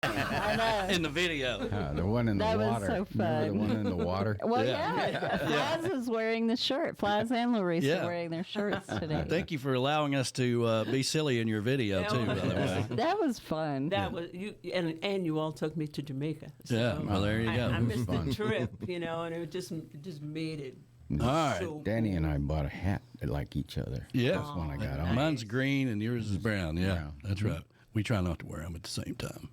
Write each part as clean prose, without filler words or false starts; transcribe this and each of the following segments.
I know. in the video. The one in the That was water. so fun. Remember the one in the water? Well, yeah. Flaz is wearing the shirt. Flaz and Larissa are wearing their shirts today. Thank you for allowing us to be silly in your video, too, by the way. That was fun. That was you, and you all took me to Jamaica. So Yeah, well, there you go. I missed Fun. the trip, and it just made it. All right. So Danny and I bought a hat that like each other. Yeah. That's one I got on. Mine's green and yours is brown. Yeah, Brown. that's right. We try not to wear them at the same time.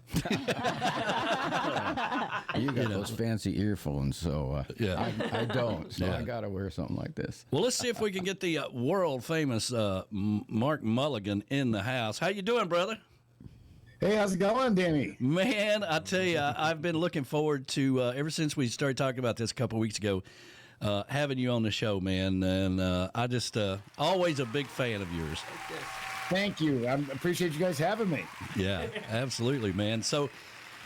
You got those fancy earphones, so Yeah. I don't. So Yeah. I got to wear something like this. Well, let's see if we can get the world famous Mark Mulligan in the house. How you doing, brother? Hey, how's it going, Danny? Man, I tell you, I've been looking forward to ever since we started talking about this a couple of weeks ago, having you on the show, man. And I just always a big fan of yours. Thank you. I appreciate you guys having me. Yeah, absolutely, man. So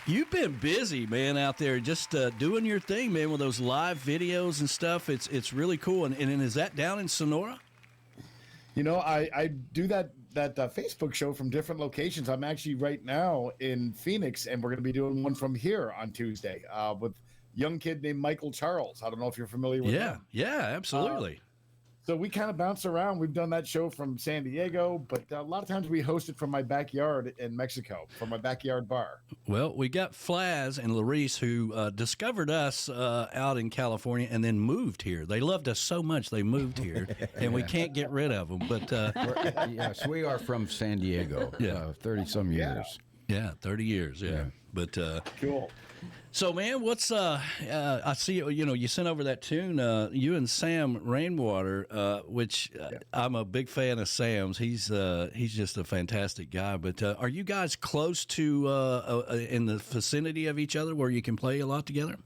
you've been busy, man, out there just doing your thing, man, with those live videos and stuff. It's really cool. And is that down in Sonora? I do that Facebook show from different locations. I'm actually right now in Phoenix, and we're going to be doing one from here on Tuesday with a young kid named Michael Charles. I don't know if you're familiar with him. Yeah, absolutely. So we kind of bounce around. We've done that show from San Diego, but a lot of times we host it from my backyard in Mexico, from my backyard bar. Well, we got Flaz and Larisse who discovered us out in California and then moved here. They loved us so much they moved here, and we can't get rid of them. But Yes, we are from San Diego. Yeah. 30-some years. yeah, 30 years. Yeah. But Cool. so, man, what's I see you sent over that tune. You and Sam Rainwater, which I'm a big fan of Sam's. He's just a fantastic guy. But are you guys close to in the vicinity of each other where you can play a lot together?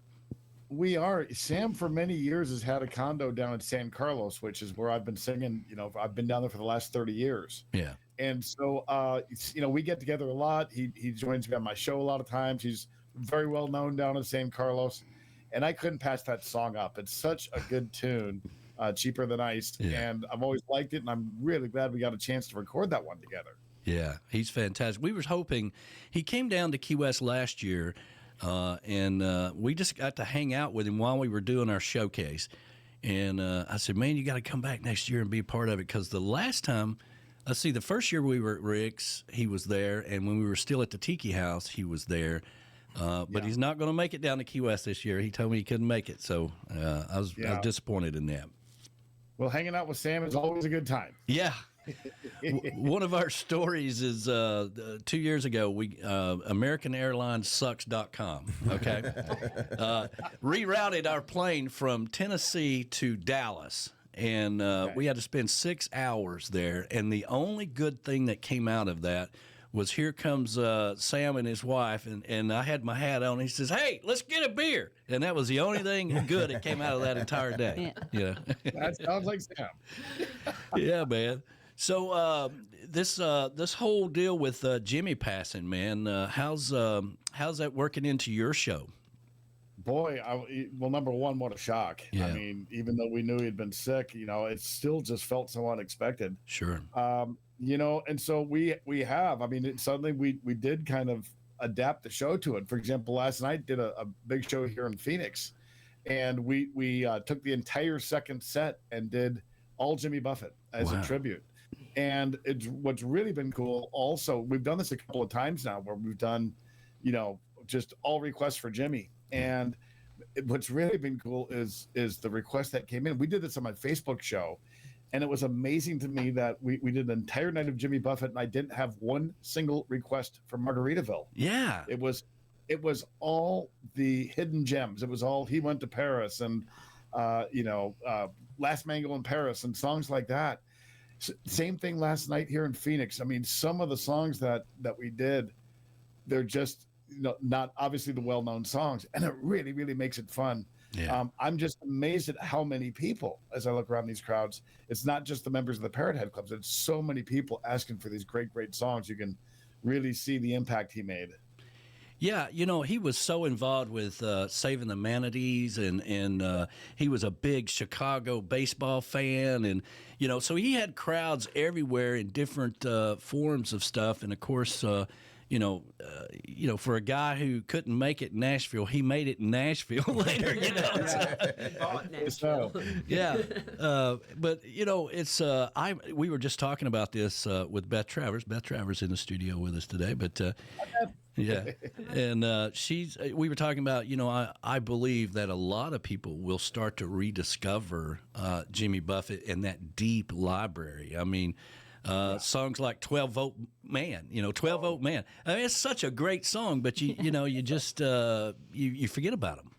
We are. Sam, for many years, has had a condo down in San Carlos, which is where I've been singing. I've been down there for the last 30 years. Yeah. And so, we get together a lot. He joins me on my show a lot of times. He's very well known down in San Carlos. And I couldn't pass that song up. It's such a good tune, Cheaper Than Ice. Yeah. And I've always liked it. And I'm really glad we got a chance to record that one together. Yeah, he's fantastic. We were hoping he came down to Key West last year, and we just got to hang out with him while we were doing our showcase. And I said, man, you got to come back next year and be a part of it, because the last time, let's see, the first year we were at Rick's, he was there, and when we were still at the Tiki House, he was there. But he's not going to make it down to Key West this year. He told me he couldn't make it, so I was disappointed in that. Well, hanging out with Sam is always a good time. Yeah. One of our stories is 2 years ago, we AmericanAirlinesSucks.com, okay, rerouted our plane from Tennessee to Dallas. And we had to spend 6 hours there. And the only good thing that came out of that was here comes Sam and his wife, and I had my hat on. And he says, hey, let's get a beer. And that was the only thing good that came out of that entire day. Yeah. That sounds like Sam. Yeah, man. So this whole deal with Jimmy passing, man, how's that working into your show? Boy, number one, what a shock. Yeah. I mean, even though we knew he'd been sick, it still just felt so unexpected. Sure. And so we have, suddenly we did kind of adapt the show to it. For example, last night did a big show here in Phoenix, and we took the entire second set and did all Jimmy Buffett as a tribute. And what's really been cool also, we've done this a couple of times now where we've done, just all requests for Jimmy. And what's really been cool is the request that came in. We did this on my Facebook show, and it was amazing to me that we did an entire night of Jimmy Buffett, and I didn't have one single request from Margaritaville. Yeah. It was all the hidden gems. It was all He Went to Paris and, Last Mango in Paris and songs like that. Same thing last night here in Phoenix. I mean, some of the songs that we did, they're just, not obviously the well-known songs, and it really, really makes it fun. Yeah. I'm just amazed at how many people, as I look around these crowds, it's not just the members of the Parrot Head Clubs. It's so many people asking for these great, great songs. You can really see the impact he made. Yeah, he was so involved with saving the manatees, and he was a big Chicago baseball fan, and so he had crowds everywhere in different forms of stuff, and of course, for a guy who couldn't make it in Nashville, he made it in Nashville later. Bought Nashville. Yeah, but it's we were just talking about this with Beth Travers. Beth Travers in the studio with us today, but yeah, and we were talking about I believe that a lot of people will start to rediscover Jimmy Buffett and that deep library. I mean. Songs like 12-Volt Man, 12-Volt Man. I mean, it's such a great song, but you just you forget about them.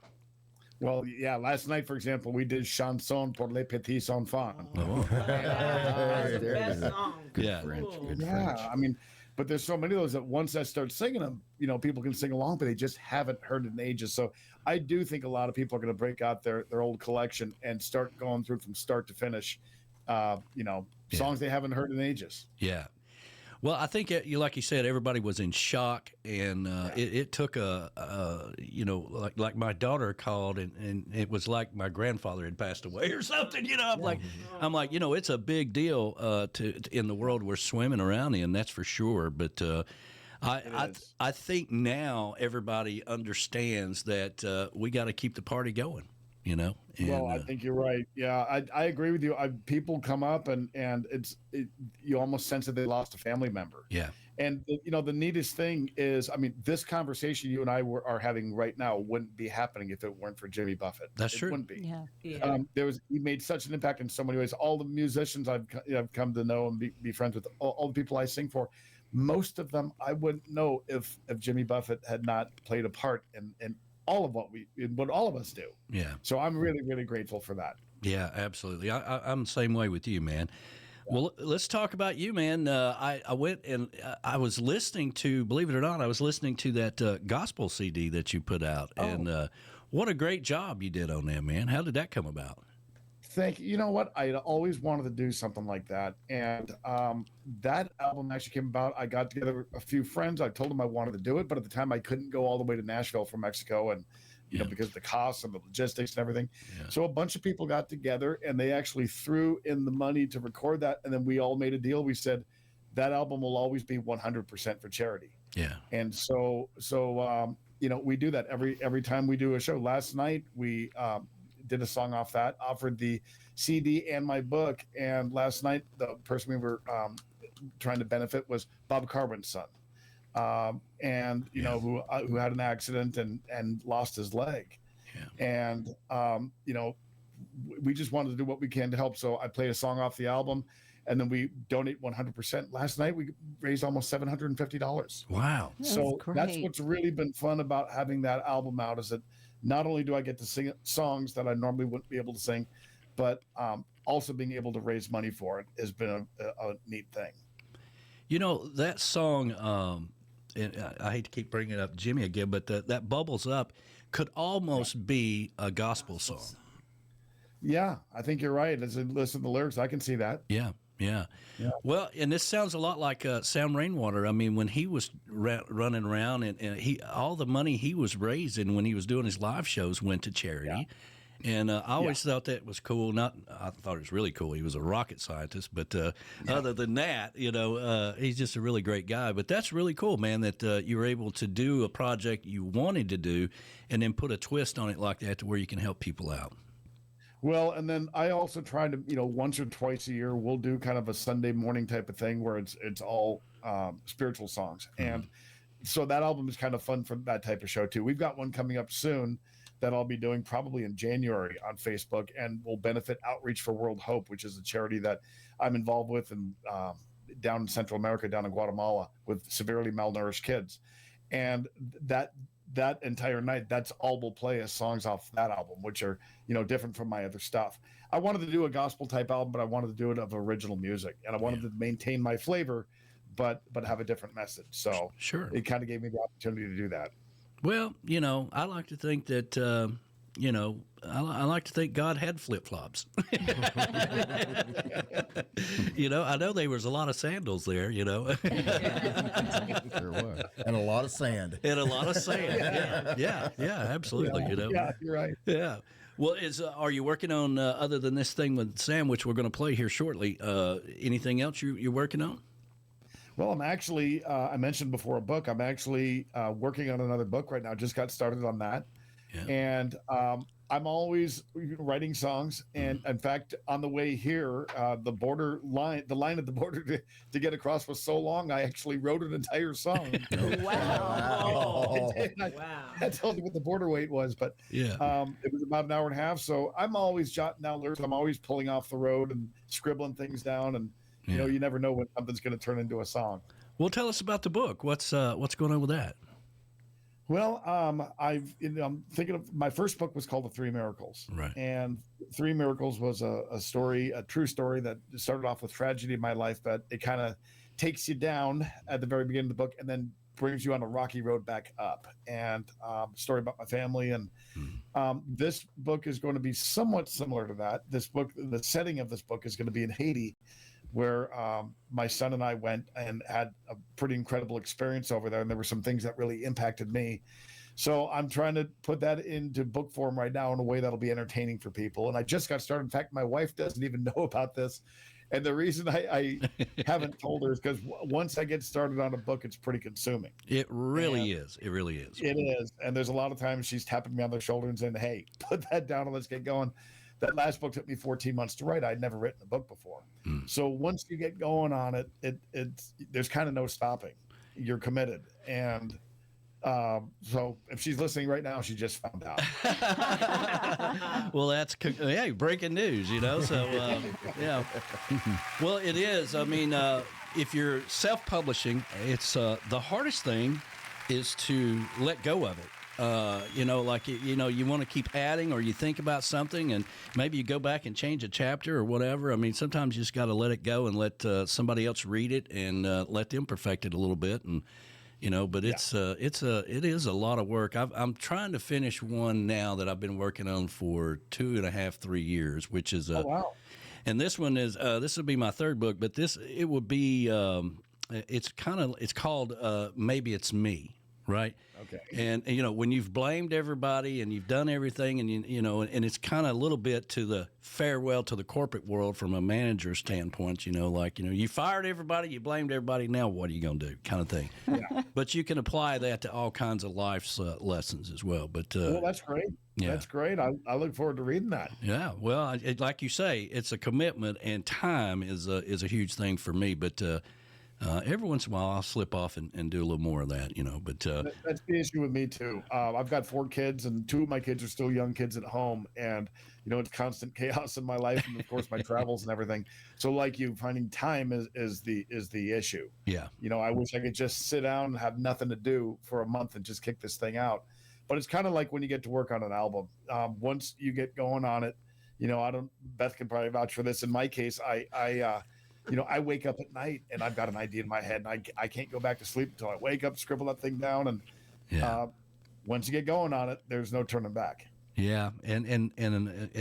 Well, yeah. Last night, for example, we did "Chanson pour les petits enfants." That's the best song. Good French. Good French. I mean, but there's so many of those that once I start singing them, people can sing along, but they just haven't heard it in ages. So I do think a lot of people are going to break out their old collection and start going through from start to finish. Songs they haven't heard in ages. Yeah. Well, I think like you said, everybody was in shock, and it took like my daughter called, and it was like my grandfather had passed away or something. I'm like, it's a big deal in the world we're swimming around in. That's for sure. But I think now everybody understands that we got to keep the party going. And, well, I think you're right. Yeah, I agree with you. People come up and you almost sense that they lost a family member. Yeah. And the neatest thing is, this conversation you and I are having right now wouldn't be happening if it weren't for Jimmy Buffett. That's true. It wouldn't be. Yeah. He made such an impact in so many ways. All the musicians I've come to know and be friends with, all the people I sing for, most of them I wouldn't know if Jimmy Buffett had not played a part in all of what all of us do. Yeah. So I'm really, really grateful for that. Yeah, absolutely. I'm the same way with you, man. Well, let's talk about you, man. I went and I was listening to, believe it or not, that gospel CD that you put out. Oh. And what a great job you did on that, man. How did that come about? Thank you. You know what? I always wanted to do something like that. And that album actually came about. I got together a few friends. I told them I wanted to do it, but at the time I couldn't go all the way to Nashville from Mexico and, because of the costs and the logistics and everything. Yeah. So a bunch of people got together and they actually threw in the money to record that. And then we all made a deal. We said that album will always be 100% for charity. Yeah. And so we do that every time we do a show. Last night we, did a song off that, offered the CD and my book. And last night, the person we were trying to benefit was Bob Carbon's son. Who had an accident and lost his leg. Yeah. And, we just wanted to do what we can to help. So I played a song off the album and then we donate 100%. Last night, we raised almost $750. Wow. So that's what's really been fun about having that album out, is that not only do I get to sing songs that I normally wouldn't be able to sing, but also being able to raise money for it has been a neat thing. That song, and I hate to keep bringing up Jimmy again, but that Bubbles Up could almost be a gospel song. Yeah, I think you're right. As I listen to the lyrics, I can see that. Yeah. Well, and this sounds a lot like Sam Rainwater. I mean, when he was running around and all the money he was raising when he was doing his live shows went to charity. Yeah. And I always thought that was cool. I thought it was really cool. He was a rocket scientist, but other than that, he's just a really great guy. But that's really cool, man, that you were able to do a project you wanted to do and then put a twist on it like that to where you can help people out. Well, and then I also try to, once or twice a year, we'll do kind of a Sunday morning type of thing where it's all spiritual songs. Mm-hmm. And so that album is kind of fun for that type of show too. We've got one coming up soon that I'll be doing probably in January on Facebook, and will benefit Outreach for World Hope, which is a charity that I'm involved with and down in Central America, down in Guatemala, with severely malnourished kids. And that entire night, that's all we'll play as songs off that album, which are, different from my other stuff. I wanted to do a gospel type album, but I wanted to do it of original music, and I wanted to maintain my flavor, but have a different message. So sure, it kind of gave me the opportunity to do that. Well, I like to think that, I like to think God had flip-flops. I know there was a lot of sandals there, Sure was. And a lot of sand. Yeah, absolutely, Yeah, you're right. Yeah. Well, are you working on, other than this thing with Sam, which we're going to play here shortly, anything else you're working on? Well, I'm actually, I mentioned before a book. I'm actually working on another book right now. Just got started on that. Yeah. And I'm always writing songs. And in fact, on the way here, the line at the border to get across was so long, I actually wrote an entire song. Wow. Wow. I told you what the border wait was, but Yeah. it was about an hour and a half. So I'm always jotting down lyrics. I'm always pulling off the road and scribbling things down. And, you know, you never know when something's going to turn into a song. Well, tell us about the book. What's going on with that? Well, I'm thinking of my first book was called The Three Miracles. Right. And Three Miracles was a true story that started off with tragedy in my life, but it kind of takes you down at the very beginning of the book and then brings you on a rocky road back up. And story about my family. And this book is going to be somewhat similar to that. This book, the setting of this book is going to be in Haiti, where my son and I went and had a pretty incredible experience over there. And there were some things that really impacted me. So I'm trying to put that into book form right now in a way that'll be entertaining for people. And I just got started. In fact, my wife doesn't even know about this. And the reason I haven't told her is because once I get started on a book, it's pretty consuming. It really is. It really is. It is. And there's a lot of times she's tapping me on the shoulder and saying, hey, put that down and let's get going. That last book took me 14 months to write. I'd never written a book before. So once you get going on it, there's kind of no stopping. You're committed. And so if she's listening right now, she just found out. Well, that's breaking news, you know. So yeah. Well, it is. I mean, if you're self-publishing, it's the hardest thing is to let go of it. You know, like, you know, you want to keep adding, or you think about something and maybe you go back and change a chapter or whatever. I mean, sometimes you just got to let it go and let somebody else read it and let them perfect it a little bit. And, you know, but it is a lot of work. I'm trying to finish one now that I've been working on for 2.5, 3 years, which is, Oh, wow. and this one is, this will be my third book, but it would be, it's called Maybe It's Me. Right. Okay. And you know, when you've blamed everybody and you've done everything, and you know, and it's kind of a little bit to the farewell to the corporate world from a manager standpoint. You know, like, you know, you fired everybody, you blamed everybody. Now what are you going to do? Kind of thing. Yeah. But you can apply that to all kinds of life's lessons as well. But well, that's great. Yeah. That's great. I look forward to reading that. Yeah. Well, like you say, it's a commitment, and time is a huge thing for me. But every once in a while, I'll slip off and do a little more of that, you know. But that's the issue with me too. I've got 4 kids, and 2 of my kids are still young kids at home, and you know, it's constant chaos in my life, and of course my travels and everything. So, like you, finding time is the issue. Yeah. You know, I wish I could just sit down and have nothing to do for a month and just kick this thing out. But it's kind of like when you get to work on an album. Once you get going on it, you know, Beth can probably vouch for this. In my case, you know, I wake up at night and I've got an idea in my head, and I can't go back to sleep until I wake up, scribble that thing down, and once you get going on it, there's no turning back. Yeah, and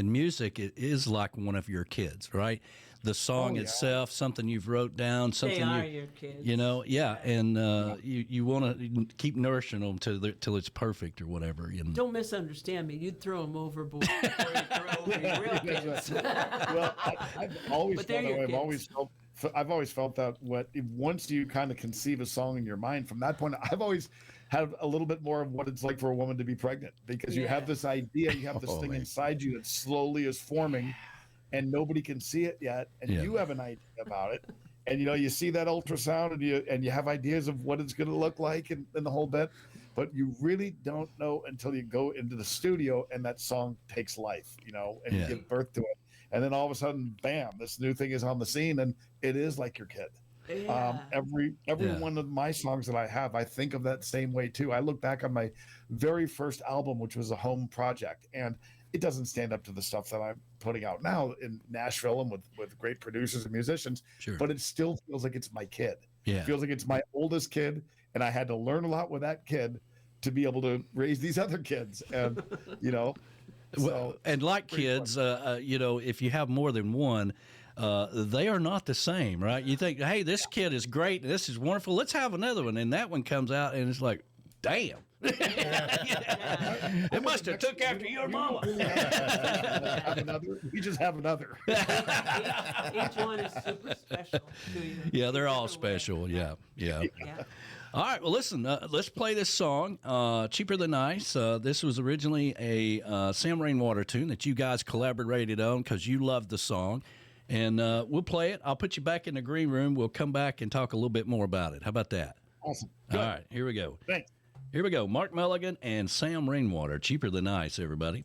music, it is like one of your kids, right? The song itself, something you've wrote down, something they are your kids. You know, and you want to keep nourishing them till it's perfect or whatever. You know? Don't misunderstand me. You'd throw them overboard before you throw over your real kids. Well, I've always felt that way. I've always felt that once you kind of conceive a song in your mind, from that point, I've always had a little bit more of what it's like for a woman to be pregnant, because you have this idea, you have this thing inside you that slowly is forming, and nobody can see it yet, and you have an idea about it, and you know, you see that ultrasound, and you have ideas of what it's going to look like, and the whole bit, but you really don't know until you go into the studio and that song takes life, you know, and you give birth to it. And then all of a sudden, bam, this new thing is on the scene, and it is like your kid. Yeah. Every one of my songs that I have, I think of that same way too. I look back on my very first album, which was a home project, and it doesn't stand up to the stuff that I'm putting out now in Nashville and with great producers and musicians. Sure. But it still feels like it's my kid. Yeah. It feels like it's my oldest kid, and I had to learn a lot with that kid to be able to raise these other kids. And you know. Well, and like kids, you know, if you have more than one, they are not the same, right? You think, hey, this kid is great, this is wonderful, let's have another one, and that one comes out, and it's like, damn. It must have took after your mama. We just have another. Each one is super special to you. Yeah, they're all special. Yeah. All right, well, listen, let's play this song, Cheaper Than Nice. This was originally a Sam Rainwater tune that you guys collaborated on because you loved the song. And we'll play it. I'll put you back in the green room. We'll come back and talk a little bit more about it. How about that? Awesome. All right, here we go. Thanks. Here we go. Mark Mulligan and Sam Rainwater, Cheaper Than Nice, everybody.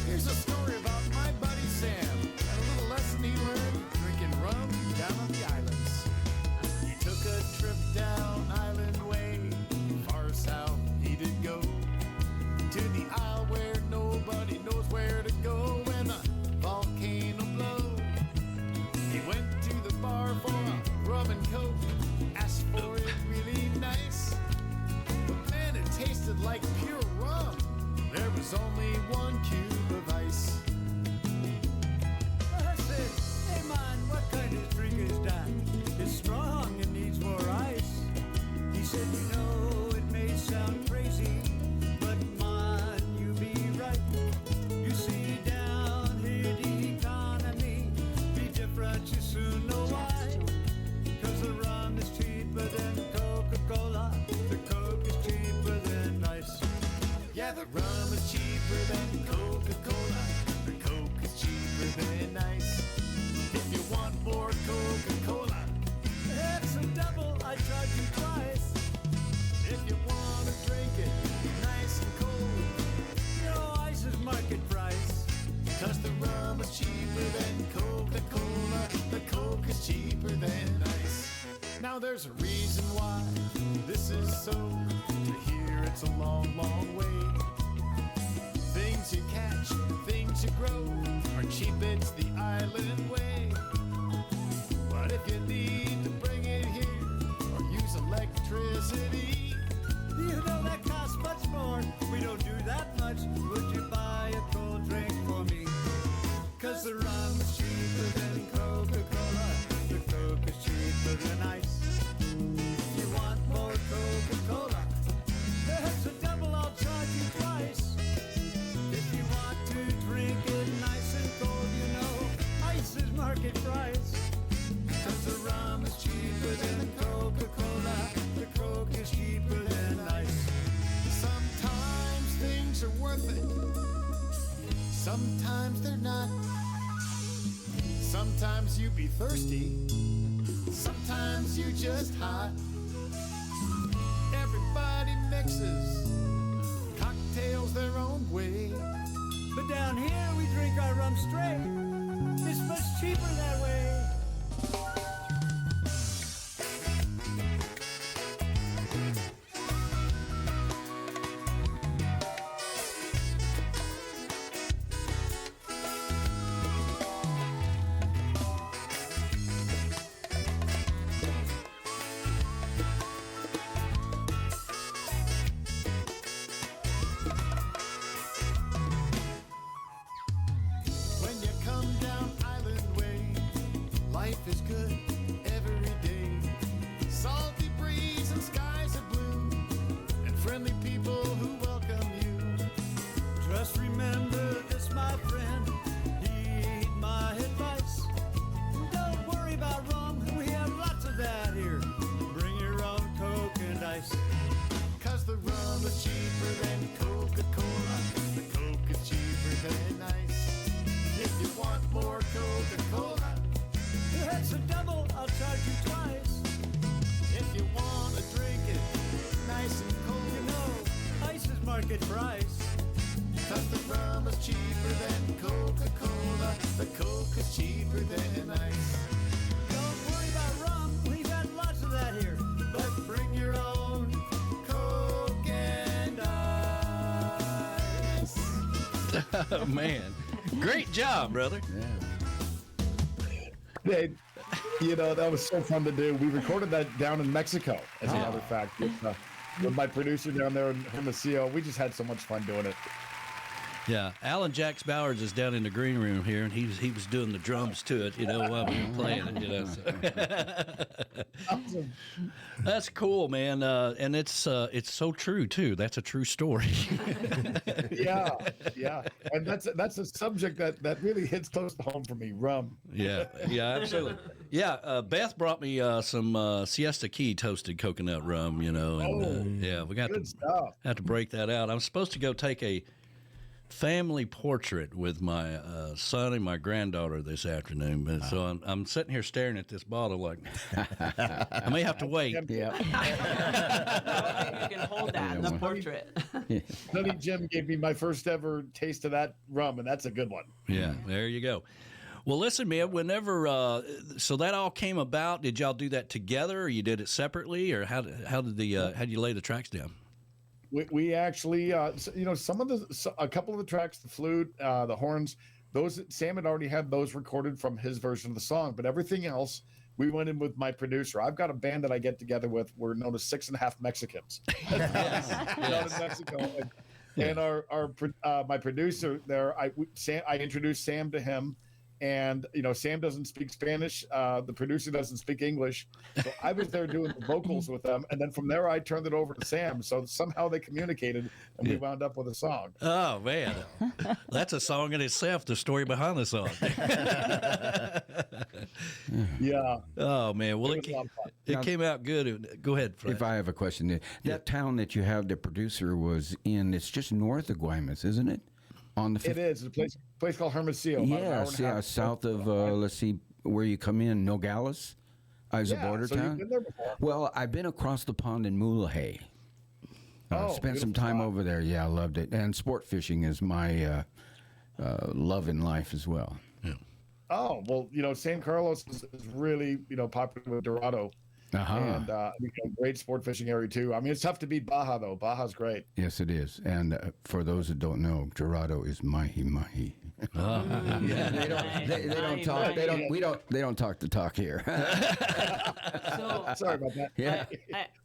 Here's a story about my buddy Sam and a little lesson he learned drinking rum down on the islands. He took a trip down Island Way, far south he did go, to the isle where nobody knows where to go when a volcano blows. He went to the bar for a rum and coke, asked for it really nice, but man, it tasted like pure rum. There was only one cube of ice. I said, hey man, what kind of drink is that? It's strong and needs more ice. He said, you know, it may sound crazy, but man, you be right. You see, down here the economy be different, you soon know why. 'Cause the rum is cheaper than Coca-Cola, the Coke is cheaper than ice. Yeah, the rum is cheaper than Coca-Cola. The Coke is cheaper than ice. If you want more Coca-Cola, That's a double, I charge you twice. if you want to drink it nice and cold, You know, ice is market price. 'cause the rum is cheaper than Coca-Cola. The Coke is cheaper than ice. Now there's a reason why this is so. To here it's a long, long way. Things you catch, things you grow are cheap, it's the island way. But if you need to bring it here or use electricity, You know that costs much more. We don't do that much. Would you buy a cold drink for me? 'Cause the rum is cheaper than Coca-Cola. The Coke is cheaper than ice. If you want more Coca-Cola, that's a double, I'll charge you twice. If you want to drink it nice and cold, you know, ice is market price. 'Cause the rum is cheaper than Coca-Cola. The Coke is cheaper than ice. sometimes things are worth it, sometimes they're not. Sometimes you be thirsty, sometimes you just hot. Everybody mixes cocktails their own way. But down here we drink our rum straight. It's much cheaper that way. When you come down Island Way, life is good every day. Salty breeze and skies are blue, and friendly people who welcome you. Just remember this, my friend. Heed my advice. Don't worry about rum. We have lots of that here. Bring your own Coke and ice. 'Cause the rum is cheaper than Coca-Cola. The Coke is cheaper than ice. If you want more Coca-Cola, That's a double. I'll charge you twice. if you want to drink it nice and cold, You know, ice is market price. 'cause the rum is cheaper than Coca-Cola. The Coke is cheaper than ice. Don't worry about rum. We've got lots of that here. But bring your own Coke and ice. Oh, man. Great job, brother. Hey, you know, that was so fun to do. We recorded that down in Mexico, as a matter of fact, with my producer down there in Hermosillo. We just had so much fun doing it. Yeah, Alan Jacks Bowers is down in the green room here, and he was doing the drums to it, while we were playing it, So. Awesome. That's cool, man, and it's so true too. That's a true story. Yeah, and that's a subject that really hits close to home for me. Rum. Yeah, absolutely. Yeah, Beth brought me some Siesta Key toasted coconut rum, and we got Good stuff. have to break that out. I'm supposed to go take a family portrait with my son and my granddaughter this afternoon, but so I'm sitting here staring at this bottle like I may have to wait. Yeah. I don't think you can hold that in the portrait. Sonny Jim gave me my first ever taste of that rum, and that's a good one. Yeah, there you go. Well, listen, man, whenever so that all came about, did y'all do that together, or you did it separately, or how did you lay the tracks down? We actually, a couple of the tracks, the flute, the horns, those Sam had already had those recorded from his version of the song, but everything else, we went in with my producer. I've got a band that I get together with. We're known as 6.5 Mexicans. Down in Mexico. And my producer there, I introduced Sam to him. And, Sam doesn't speak Spanish. The producer doesn't speak English. So I was there doing the vocals with them. And then from there, I turned it over to Sam. So somehow they communicated, and we wound up with a song. Oh, man. That's a song in itself, the story behind the song. Yeah. Oh, man. Well, it came out good. Go ahead, Frank. If I have a question. That town that you have the producer was in, it's just north of Guaymas, isn't it? It is. It's a place called Hermosillo. Yes, south of, let's see, where you come in, Nogales is a border town. You've been there before. Well, I've been across the pond in Mulligan. Spent some time over there. Yeah, I loved it. And sport fishing is my love in life as well. Yeah. Oh, well, San Carlos is really, popular with Dorado. And great sport fishing area too. I mean, it's tough to beat Baja though. Baja's great. Yes, it is. And for those that don't know, Dorado is mahi. Yeah. They don't talk. They don't talk the talk here. So, Sorry about that. Yeah.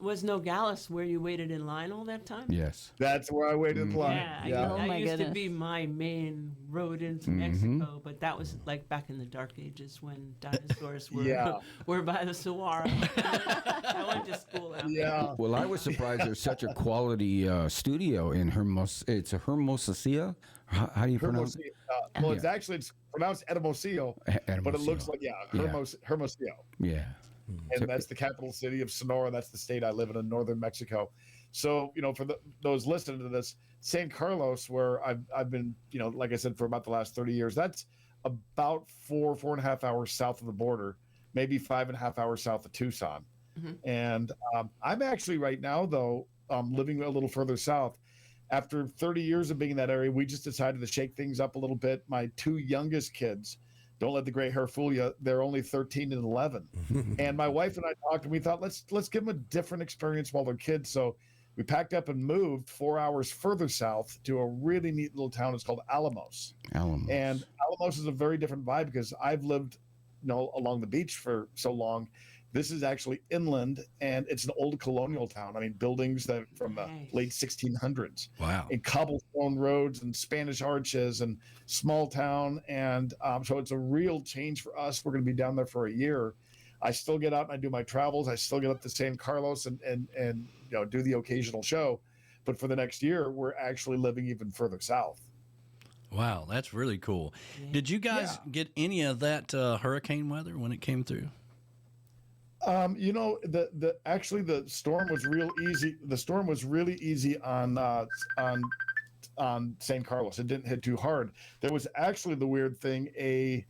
was Nogales where you waited in line all that time? Yes. That's where I waited in line. Yeah, Oh, that my used to goodness. be my main road into Mexico, but that was like back in the dark ages when dinosaurs were were by the saguaro. I went to school out there. Yeah. Well, I was surprised there's such a quality studio in It's a Hermosillo. How do you pronounce it? It's pronounced Hermosillo, but it looks like Hermosillo. Yeah. And that's the capital city of Sonora. That's the state I live in northern Mexico. So, for those listening to this, San Carlos, where I've been, like I said, for about the last 30 years, that's about 4.5 hours south of the border, maybe 5.5 hours south of Tucson. Mm-hmm. And I'm actually right now, though, living a little further south. After 30 years of being in that area, we just decided to shake things up a little bit. My two youngest kids, don't let the gray hair fool you, they're only 13 and 11. And my wife and I talked, and we thought, let's give them a different experience while they're kids. So we packed up and moved 4 hours further south to a really neat little town. It's called Alamos. And Alamos is a very different vibe because I've lived, along the beach for so long. This is actually inland, and it's an old colonial town. I mean, buildings that from the late 1600s. Wow. And cobblestone roads and Spanish arches and small town. And so it's a real change for us. We're going to be down there for a year. I still get out and I do my travels. I still get up to San Carlos and do the occasional show. But for the next year, we're actually living even further south. Wow, that's really cool. Yeah. Did you guys get any of that hurricane weather when it came through? The storm was real easy. The storm was really easy on San Carlos. It didn't hit too hard. There was actually the weird thing, a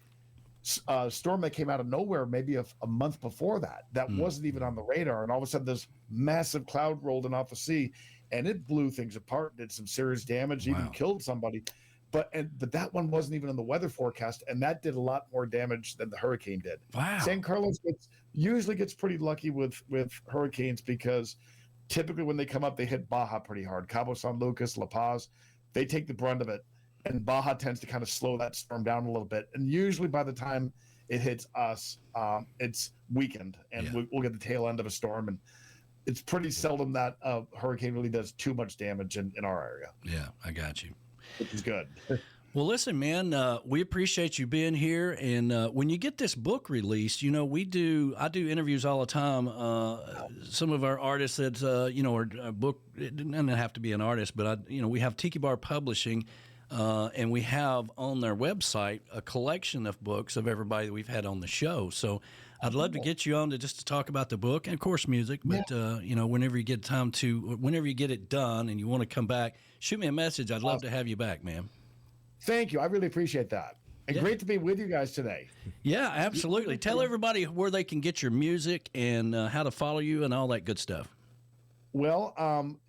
storm that came out of nowhere maybe a month before that wasn't even on the radar. And all of a sudden this massive cloud rolled in off the sea, and it blew things apart, did some serious damage, even killed somebody. But that one wasn't even in the weather forecast, and that did a lot more damage than the hurricane did. Wow. San Carlos usually gets pretty lucky with hurricanes because typically when they come up, they hit Baja pretty hard. Cabo San Lucas, La Paz, they take the brunt of it, and Baja tends to kind of slow that storm down a little bit. And usually by the time it hits us, it's weakened, and we'll get the tail end of a storm. And it's pretty seldom that a hurricane really does too much damage in our area. Yeah, I got you. which is good. Well, listen, man, we appreciate you being here. And when you get this book released, I do interviews all the time. Some of our artists that, are book, it doesn't have to be an artist, but, we have Tiki Bar Publishing, and we have on their website a collection of books of everybody that we've had on the show. So I'd love to get you on to talk about the book and, of course, music. But, whenever you get time whenever you get it done and you want to come back, shoot me a message. I'd love to have you back, man. Thank you. I really appreciate that. And great to be with you guys today. Yeah, absolutely. Tell everybody where they can get your music and how to follow you and all that good stuff. Well,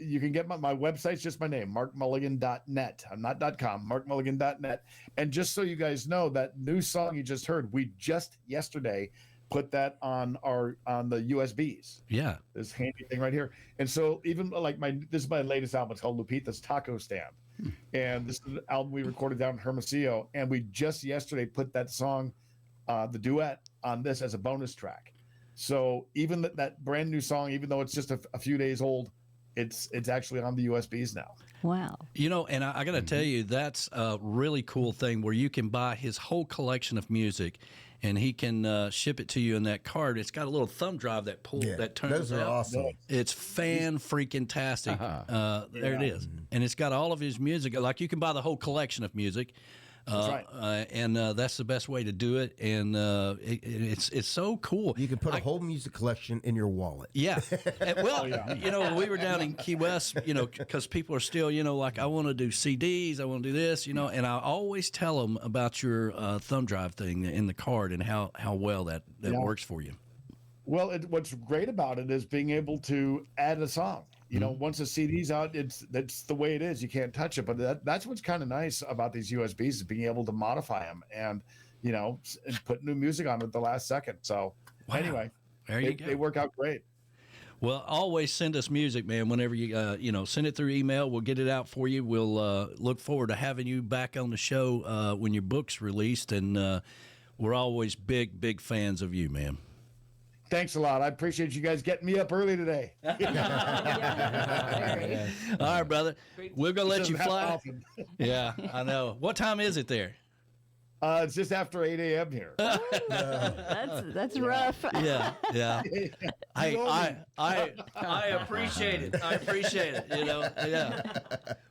you can get my website's just my name, markmulligan.net. I'm not .com, markmulligan.net. And just so you guys know, that new song you just heard, we just yesterday put that on the USBs. Yeah. This handy thing right here. And so even this is my latest album. It's called Lupita's Taco Stand. And this is an album we recorded down in Hermosillo. And we just yesterday put that song, the duet, on this as a bonus track. So even that brand new song, even though it's just a few days old, it's actually on the USBs now. Wow. And I got to tell you, that's a really cool thing where you can buy his whole collection of music and he can ship it to you in that card. It's got a little thumb drive that turns those are out. awesome. It's fan-freaking-tastic. There it is. And it's got all of his music. Like, you can buy the whole collection of music. That's right. And that's the best way to do it. And it's so cool. You can put a whole music collection in your wallet. Yeah. Well, when we were down in Key West, because people are still, like, I want to do CDs, I want to do this, and I always tell them about your thumb drive thing in the card and how well that works for you. Well, what's great about it is being able to add a song. Once the CD's out, that's the way it is. You can't touch it. But that's what's kind of nice about these USBs is being able to modify them and put new music on it at the last second. So anyway, there you go. They work out great. Well, always send us music, man. Whenever you send it through email, we'll get it out for you. We'll look forward to having you back on the show when your book's released, and we're always big fans of you, man. Thanks a lot. I appreciate you guys getting me up early today. All right, brother. We're going to let you fly. Yeah, I know. What time is it there? It's just after 8 a.m. here. That's rough. Yeah. I appreciate it. Yeah.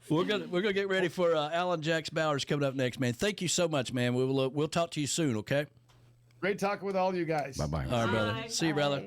We're gonna get ready for Alan Jax Bowers coming up next, man. Thank you so much, man. We'll talk to you soon, okay? Great talking with all you guys. Bye-bye. All right, brother. See you, brother.